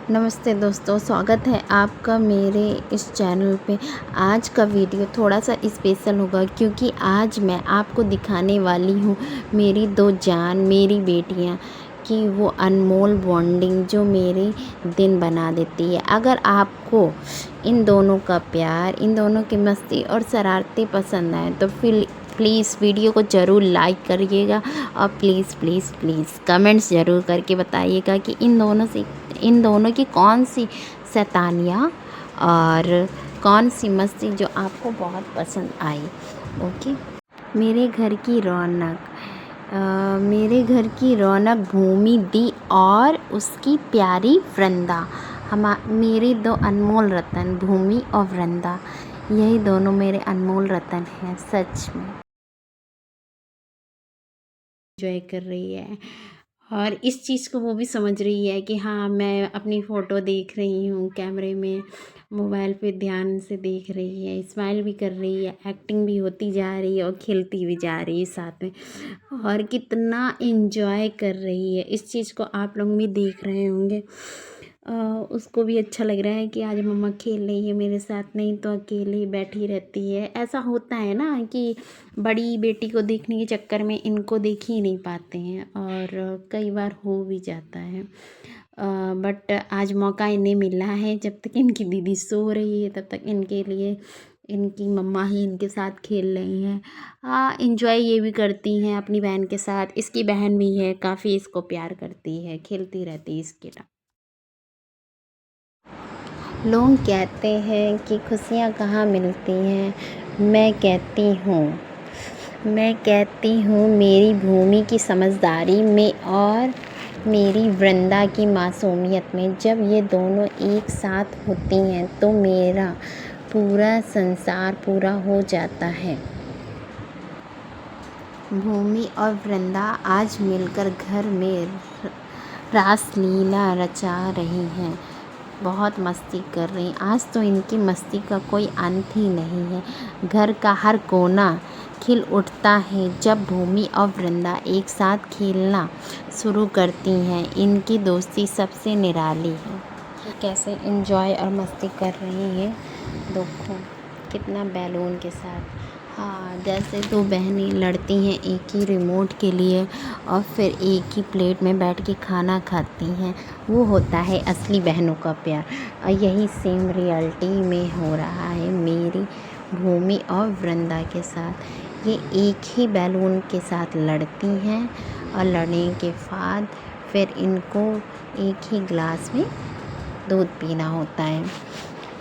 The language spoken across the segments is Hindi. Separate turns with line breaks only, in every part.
नमस्ते दोस्तों, स्वागत है आपका मेरे इस चैनल पे। आज का वीडियो थोड़ा सा स्पेशल होगा क्योंकि आज मैं आपको दिखाने वाली हूँ मेरी दो जान मेरी बेटियाँ की वो अनमोल बॉन्डिंग जो मेरे दिन बना देती है। अगर आपको इन दोनों का प्यार, इन दोनों की मस्ती और शरारतें पसंद आए तो प्लीज़ वीडियो को ज़रूर लाइक करिएगा और प्लीज़ कमेंट्स ज़रूर करके बताइएगा कि इन दोनों की कौन सी शैतानियाँ और कौन सी मस्ती जो आपको बहुत पसंद आई। ओके। मेरे घर की रौनक भूमि दी और उसकी प्यारी वृंदा, मेरे दो अनमोल रतन भूमि और वृंदा, यही दोनों मेरे अनमोल रतन हैं। सच में एंजॉय कर रही है और इस चीज़ को वो भी समझ रही है कि हाँ, मैं अपनी फ़ोटो देख रही हूँ कैमरे में, मोबाइल पे ध्यान से देख रही है, स्माइल भी कर रही है, एक्टिंग भी होती जा रही है और खेलती भी जा रही है साथ में, और कितना एंजॉय कर रही है। इस चीज़ को आप लोग भी देख रहे होंगे। उसको भी अच्छा लग रहा है कि आज मम्मा खेल रही है मेरे साथ, नहीं तो अकेले ही बैठी रहती है। ऐसा होता है ना कि बड़ी बेटी को देखने के चक्कर में इनको देख ही नहीं पाते हैं और कई बार हो भी जाता है। बट आज मौका इन्हें मिला है, जब तक इनकी दीदी सो रही है तब तक इनके लिए इनकी मम्मा ही इनके साथ खेल रही हैं। हाँ, इंजॉय ये भी करती हैं अपनी बहन के साथ। इसकी बहन भी है, काफ़ी इसको प्यार करती है, खेलती रहती है इसके साथ। लोग कहते हैं कि खुशियाँ कहाँ मिलती हैं। मैं कहती हूँ मेरी भूमि की समझदारी में और मेरी वृंदा की मासूमियत में। जब ये दोनों एक साथ होती हैं तो मेरा पूरा संसार पूरा हो जाता है। भूमि और वृंदा आज मिलकर घर में रासलीला रचा रही हैं, बहुत मस्ती कर रही हैं। आज तो इनकी मस्ती का कोई अंत ही नहीं है। घर का हर कोना खिल उठता है जब भूमि और वृंदा एक साथ खेलना शुरू करती हैं। इनकी दोस्ती सबसे निराली है। कैसे एंजॉय और मस्ती कर रही हैं, देखो कितना बैलून के साथ। हाँ, जैसे दो बहनें लड़ती हैं एक ही रिमोट के लिए और फिर एक ही प्लेट में बैठ के खाना खाती हैं, वो होता है असली बहनों का प्यार। और यही सेम रियलिटी में हो रहा है मेरी भूमि और वृंदा के साथ। ये एक ही बैलून के साथ लड़ती हैं और लड़ने के बाद फिर इनको एक ही गिलास में दूध पीना होता है।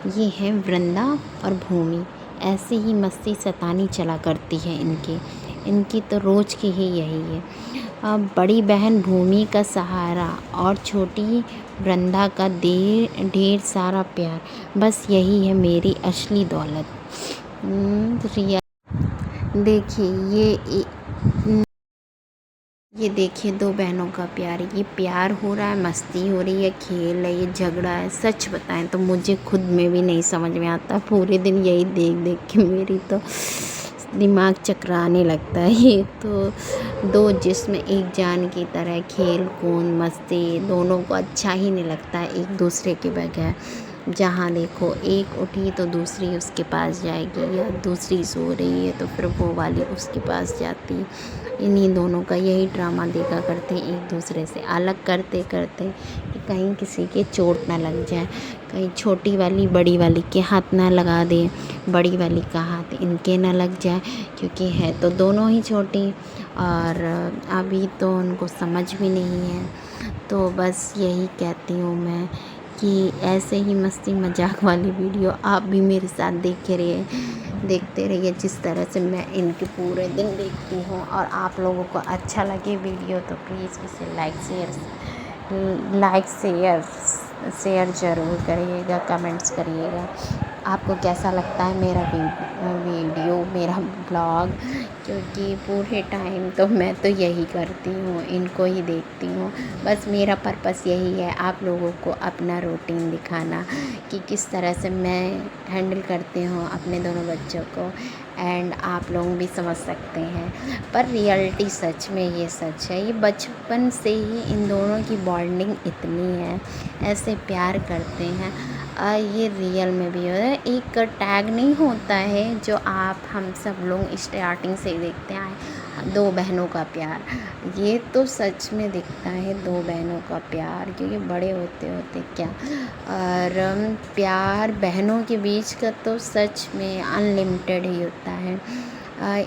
ये है वृंदा और भूमि, ऐसे ही मस्ती शैतानी चला करती है इनकी तो रोज़ की ही यही है। अब बड़ी बहन भूमि का सहारा और छोटी वृंदा का ढेर सारा प्यार, बस यही है मेरी असली दौलत। रिया देखिए ये देखिए दो बहनों का प्यार, ये प्यार हो रहा है, मस्ती हो रही है, खेल है, ये झगड़ा है। सच बताएं तो मुझे खुद में भी नहीं समझ में आता। पूरे दिन यही देख देख के मेरी तो दिमाग चकराने लगता है। ये तो दो जिस्म एक जान की तरह, खेल कूद मस्ती दोनों को अच्छा ही नहीं लगता है एक दूसरे के बगैर। जहाँ देखो एक उठी तो दूसरी उसके पास जाएगी, या दूसरी सो रही है तो फिर वो वाली उसके पास जाती है। इन्हीं दोनों का यही ड्रामा देखा करते हैं, एक दूसरे से अलग करते करते कि कहीं किसी के चोट ना लग जाए, कहीं छोटी वाली बड़ी वाली के हाथ ना लगा दे, बड़ी वाली का हाथ इनके ना लग जाए, क्योंकि है तो दोनों ही छोटी और अभी तो उनको समझ भी नहीं है। तो बस यही कहती हूँ मैं कि ऐसे ही मस्ती मजाक वाली वीडियो आप भी मेरे साथ देखते रहिए जिस तरह से मैं इनके पूरे दिन देखती हूँ। और आप लोगों को अच्छा लगे वीडियो तो प्लीज़ इसे शेयर ज़रूर करिएगा, कमेंट्स करिएगा। आपको कैसा लगता है मेरा वीडियो, मेरा ब्लॉग, क्योंकि पूरे टाइम तो मैं तो यही करती हूँ, इनको ही देखती हूँ। बस मेरा पर्पस यही है आप लोगों को अपना रूटीन दिखाना कि किस तरह से मैं हैंडल करती हूँ अपने दोनों बच्चों को। एंड आप लोग भी समझ सकते हैं। पर रियलिटी सच में ये सच है, ये बचपन से ही इन दोनों की बॉन्डिंग इतनी है, ऐसे प्यार करते हैं। ये रियल में भी होता है, एक टैग नहीं होता है जो आप हम सब लोग स्टार्टिंग से ही देखते आए, दो बहनों का प्यार। ये तो सच में दिखता है दो बहनों का प्यार, क्योंकि बड़े होते होते क्या। और प्यार बहनों के बीच का तो सच में अनलिमिटेड ही होता है।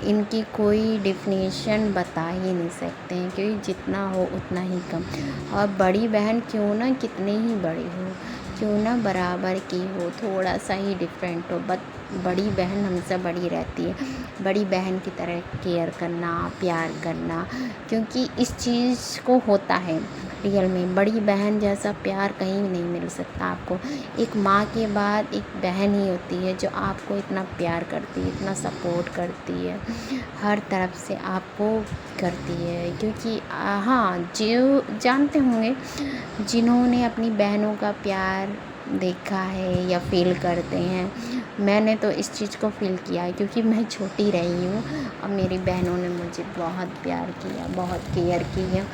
इनकी कोई डेफिनेशन बता ही नहीं सकते हैं, क्योंकि जितना हो उतना ही कम। और बड़ी बहन क्यों ना कितनी ही बड़ी हो, क्यों ना बराबर की हो, थोड़ा सा ही डिफरेंट हो, बट बड़ी बहन हमसे बड़ी रहती है। बड़ी बहन की तरह केयर करना, प्यार करना, क्योंकि इस चीज़ को होता है रियल में। बड़ी बहन जैसा प्यार कहीं नहीं मिल सकता आपको। एक माँ के बाद एक बहन ही होती है जो आपको इतना प्यार करती है, इतना सपोर्ट करती है, हर तरफ से आपको करती है। क्योंकि हाँ, जो जानते होंगे जिन्होंने अपनी बहनों का प्यार देखा है या फ़ील करते हैं, मैंने तो इस चीज़ को फ़ील किया है, क्योंकि मैं छोटी रही हूँ और मेरी बहनों ने मुझे बहुत प्यार किया, बहुत केयर की है।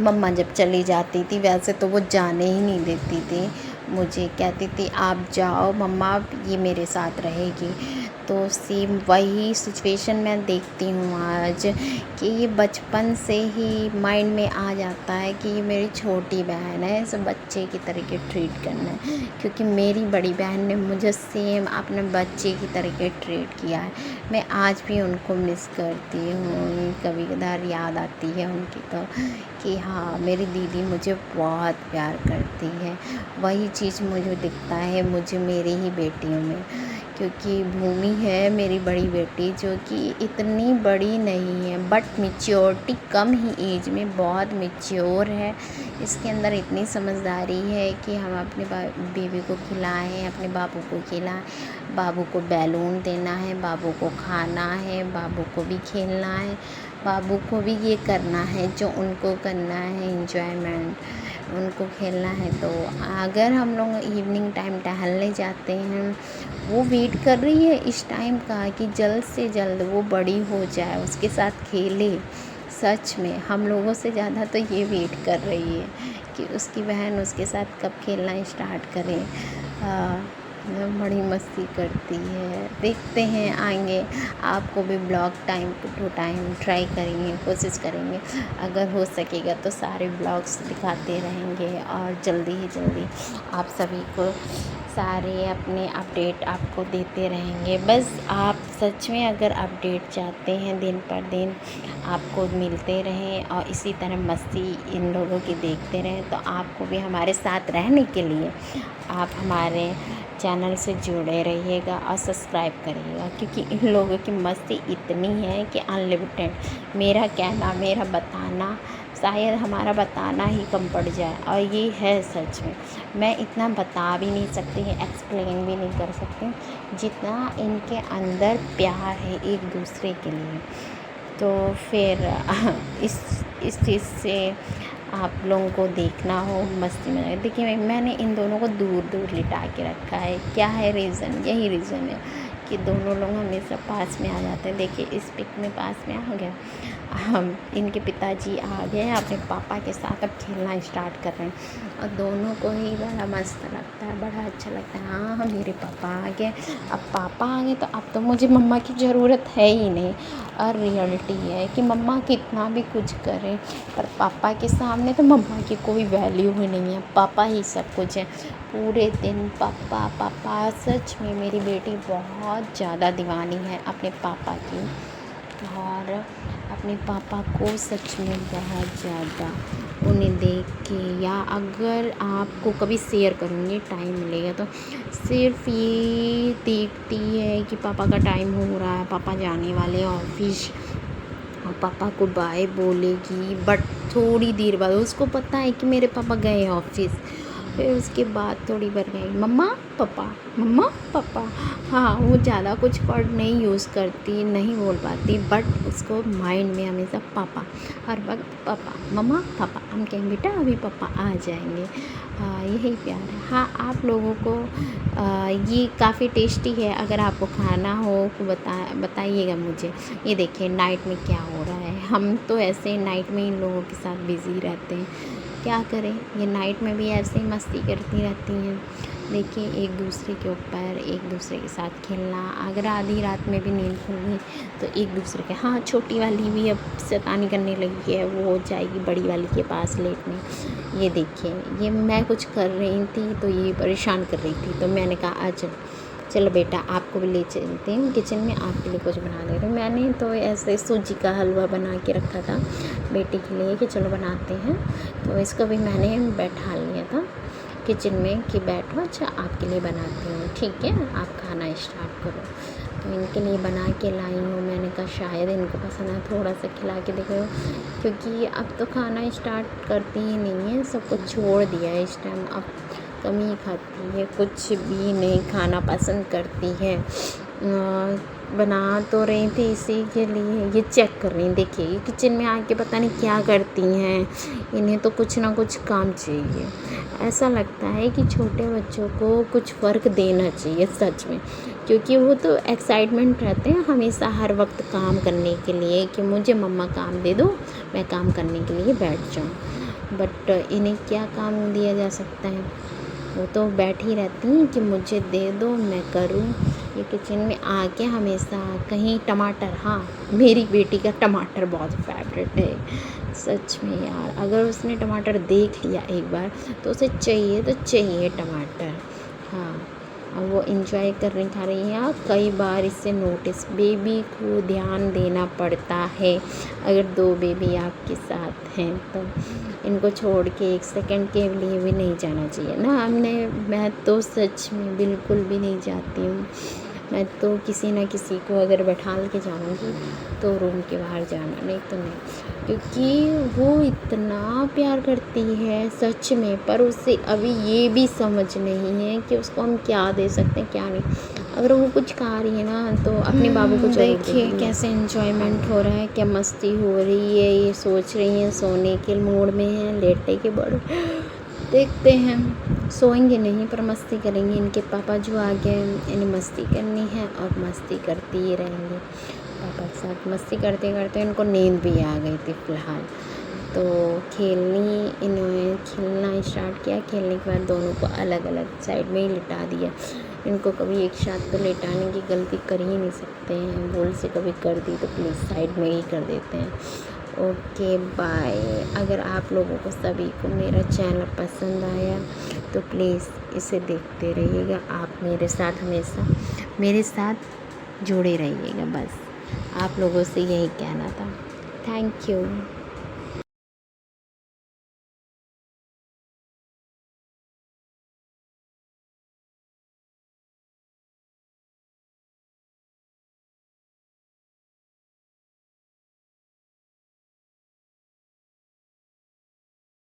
मम्मा जब चली जाती थी, वैसे तो वो जाने ही नहीं देती थी मुझे, कहती थी आप जाओ मम्मा, ये मेरे साथ रहेगी। तो सेम वही सिचुएशन मैं देखती हूँ आज, कि ये बचपन से ही माइंड में आ जाता है कि ये मेरी छोटी बहन है, इसे बच्चे की तरीके ट्रीट करना है। क्योंकि मेरी बड़ी बहन ने मुझे सेम अपने बच्चे की तरीके ट्रीट किया है। मैं आज भी उनको मिस करती हूँ, कभी कभार याद आती है उनकी, तो कि हाँ मेरी दीदी मुझे बहुत प्यार करती है। वही चीज़ मुझे दिखता है मुझे मेरी ही बेटियों में। क्योंकि भूमि है मेरी बड़ी बेटी, जो कि इतनी बड़ी नहीं है, बट मैच्योरिटी कम ही एज में बहुत मैच्योर है। इसके अंदर इतनी समझदारी है कि हम अपने बेबी को खिलाएं, अपने बाबू को खिलाएं, बाबू को बैलून देना है, बाबू को खाना है, बाबू को भी खेलना है, बाबू को भी ये करना है जो उनको करना है, एंजॉयमेंट उनको खेलना है। तो अगर हम लोग इवनिंग टाइम टहलने जाते हैं, वो वेट कर रही है इस टाइम का कि जल्द से जल्द वो बड़ी हो जाए, उसके साथ खेले। सच में हम लोगों से ज़्यादा तो ये वेट कर रही है कि उसकी बहन उसके साथ कब खेलना स्टार्ट करे। बड़ी मस्ती करती है। देखते हैं आएंगे, आपको भी blog time to time try करेंगे, कोशिश करेंगे, अगर हो सकेगा तो सारे ब्लॉग्स दिखाते रहेंगे। और जल्दी ही जल्दी आप सभी को सारे अपने अपडेट आपको देते रहेंगे। बस आप सच में अगर अपडेट चाहते हैं दिन पर दिन आपको मिलते रहें और इसी तरह मस्ती इन लोगों की देखते रहें, तो आपको भी हमारे साथ रहने के लिए आप हमारे चैनल से जुड़े रहिएगा और सब्सक्राइब करिएगा। क्योंकि इन लोगों की मस्ती इतनी है कि अनलिमिटेड। मेरा कहना, मेरा बताना, शायद हमारा बताना ही कम पड़ जाए, और ये है सच में। मैं इतना बता भी नहीं सकती, एक्सप्लेन भी नहीं कर सकती जितना इनके अंदर प्यार है एक दूसरे के लिए। तो फिर इस चीज़ से आप लोगों को देखना हो, मस्ती में देखिए मैंने इन दोनों को दूर दूर लिटा के रखा है। क्या है रीज़न? यही रीज़न है कि दोनों लोग हमेशा पास में आ जाते हैं। देखिए इस पिक में पास में आ गया, हम इनके पिताजी आ गए अपने पापा के साथ, अब खेलना स्टार्ट कर रहे हैं और दोनों को ही बड़ा मस्त लगता है, बड़ा अच्छा लगता है। हाँ मेरे पापा आ गए, अब पापा आ गए तो अब तो मुझे मम्मा की ज़रूरत है ही नहीं। और रियलिटी है कि मम्मा कितना भी कुछ करे, पर पापा के सामने तो मम्मा की कोई वैल्यू ही नहीं है, पापा ही सब कुछ है। पूरे दिन पापा पापा। सच में मेरी बेटी बहुत ज़्यादा दीवानी है अपने पापा की, और अपने पापा को सच में बहुत ज़्यादा उन्हें देख के, या अगर आपको कभी शेयर करूँगी टाइम मिलेगा तो, सिर्फ ये देखती है कि पापा का टाइम हो रहा है, पापा जाने वाले हैं ऑफिस, और पापा को बाय बोलेगी, बट थोड़ी देर बाद उसको पता है कि मेरे पापा गए ऑफिस। फिर उसके बाद थोड़ी बार गई मम्मा पापा, मम्मा पापा। हाँ वो ज़्यादा कुछ वर्ड नहीं यूज़ करती, नहीं बोल पाती, बट उसको माइंड में हमेशा पापा, हर वक्त पापा, मम्मा पापा। हम कहेंगे बेटा अभी पापा आ जाएंगे। ये यही प्यार है। हाँ, आप लोगों को ये काफ़ी टेस्टी है। अगर आपको खाना हो तो बताइएगा मुझे। ये देखिए नाइट में क्या हो रहा है। हम तो ऐसे नाइट में इन लोगों के साथ बिज़ी रहते हैं, क्या करें। ये नाइट में भी ऐसे ही मस्ती करती रहती हैं। देखिए एक दूसरे के ऊपर, एक दूसरे के साथ खेलना। अगर आधी रात में भी नींद खुल गई तो एक दूसरे के, हाँ छोटी वाली भी अब शैतानी करने लगी है, वो हो जाएगी बड़ी वाली के पास लेटने। ये देखिए ये मैं कुछ कर रही थी तो ये परेशान कर रही थी, तो मैंने कहा आ चलो बेटा आपको भी ले चलते हैं किचन में, आपके लिए कुछ बना दे रहे हैं। मैंने तो ऐसे सूजी का हलवा बना के रखा था बेटे के लिए कि चलो बनाते हैं, तो इसको भी मैंने बैठा लिया था किचन में कि बैठो, अच्छा आपके लिए बनाती हूँ, ठीक है आप खाना स्टार्ट करो। तो इनके लिए बना के लाई हूँ। मैंने कहा शायद इनको पसंद है, थोड़ा सा खिला के देखो, क्योंकि अब तो खाना स्टार्ट करती ही नहीं है, सब कुछ छोड़ दिया है इस टाइम। अब कम ही खाती है, कुछ भी नहीं खाना पसंद करती है। बना तो रही थी इसी के लिए, ये चेक कर रही हैं। देखिए ये किचन में आके पता नहीं क्या करती हैं, इन्हें तो कुछ ना कुछ काम चाहिए। ऐसा लगता है कि छोटे बच्चों को कुछ फ़र्क देना चाहिए सच में, क्योंकि वो तो एक्साइटमेंट रहते हैं हमेशा हर वक्त काम करने के लिए कि मुझे मम्मा काम दे दो, मैं काम करने के लिए बैठ जाऊँ। बट इन्हें क्या काम दिया जा सकता है, वो तो बैठी रहती हैं कि मुझे दे दो मैं करूँ। ये किचन में आके हमेशा कहीं टमाटर, हाँ मेरी बेटी का टमाटर बहुत फेवरेट है सच में यार। अगर उसने टमाटर देख लिया एक बार तो उसे चाहिए तो चाहिए टमाटर। हाँ अब वो इंजॉय कर रही खा रही हैं। कई बार इससे नोटिस, बेबी को ध्यान देना पड़ता है। अगर 2 बेबी आपके साथ हैं तो इनको छोड़ के 1 सेकंड के लिए भी नहीं जाना चाहिए ना। मैं तो सच में बिल्कुल भी नहीं जाती हूँ। मैं तो किसी न किसी को अगर बैठा के जाऊँगी तो रूम के बाहर जाना, नहीं तो नहीं, क्योंकि वो इतना प्यार करती है सच में। पर उसे अभी ये भी समझ नहीं है कि उसको हम क्या दे सकते हैं क्या नहीं। अगर वो कुछ खा रही है ना तो अपने बाबू को देखिए कैसे एंजॉयमेंट हो रहा है, क्या मस्ती हो रही है। ये सोच रही हैं सोने के मूड में है, लेटे के बड़े देखते हैं। सोएंगे नहीं पर मस्ती करेंगे। इनके पापा जो आ गए, इन्हें मस्ती करनी है और मस्ती करती ही रहेंगे। पापा के साथ मस्ती करते करते इनको नींद भी आ गई थी फ़िलहाल। तो इन्होंने खेलना स्टार्ट किया। खेलने के बाद दोनों को अलग अलग साइड में ही लिटा दिया। इनको कभी एक साथ तो लिटाने की गलती कर ही नहीं सकते हैं, भूल से कभी कर दी तो प्लीज़ साइड में ही कर देते हैं। Okay bye. अगर आप लोगों को सभी को मेरा चैनल पसंद आया तो प्लीज़ इसे देखते रहिएगा। आप मेरे साथ हमेशा मेरे साथ जुड़े रहिएगा, बस आप लोगों से यही कहना था। Thank you.